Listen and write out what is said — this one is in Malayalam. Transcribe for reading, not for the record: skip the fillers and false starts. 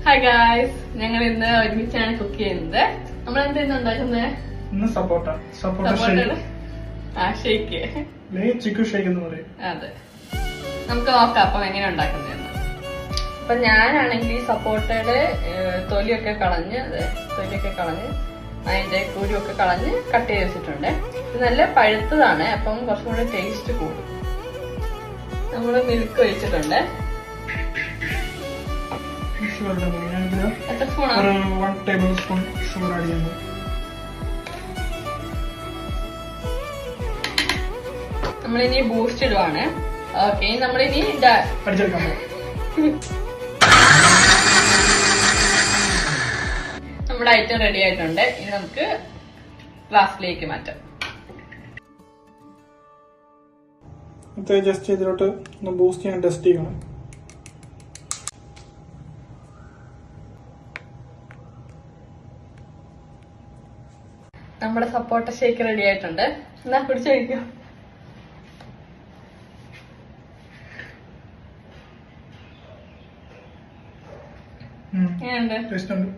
ഹായ് ഗായ്സ്, ഞങ്ങൾ ഇന്ന് ഒരുമിച്ചാണ് കുക്ക് ചെയ്യുന്നത്. നമ്മൾ എന്താ ഉണ്ടാക്കുന്നത്? ഷേക്ക്. അതെ, നമുക്ക് നോക്കാം അപ്പം എങ്ങനെ ഉണ്ടാക്കുന്നതെന്ന്. അപ്പൊ ഞാനാണെങ്കിൽ സപ്പോർട്ടയുടെ തൊലിയൊക്കെ കളഞ്ഞ് അതിന്റെ കുരുവൊക്കെ കളഞ്ഞ് കട്ട് ചെയ്ത് വെച്ചിട്ടുണ്ട്. ഇത് നല്ല പഴുത്തതാണ്, അപ്പം കുറച്ചും കൂടെ ടേസ്റ്റ് കൂടും. നമ്മള് മിൽക്ക് ഒഴിച്ചിട്ടുണ്ട്. എത്ര സ്പൂണാണ്? 1 tablespoon sugar add ചെയ്യുന്നു. നമ്മളിനി ബൂസ്റ്റ് ഇടുവാണ്. ഓക്കെ, നമ്മളിനി അടിച്ചെടുക്കാൻ പോകും. നമ്മുടെ ഐറ്റം റെഡി ആയിട്ടുണ്ട്. ഇനി നമുക്ക് ഗ്ലാസ്സിലേക്ക് മാറ്റാം. ജസ്റ്റ് ഇതിലോട്ട് ബൂസ്റ്റ് ചെയ്യാൻ ടെസ്റ്റ് ചെയ്യണം. നമ്മുടെ സപ്പോട്ട ഷേക്ക് റെഡി ആയിട്ടുണ്ട്. എന്നാ കുടിച്ചു കഴിക്കും. ടേസ്റ്റ് ഉണ്ട്.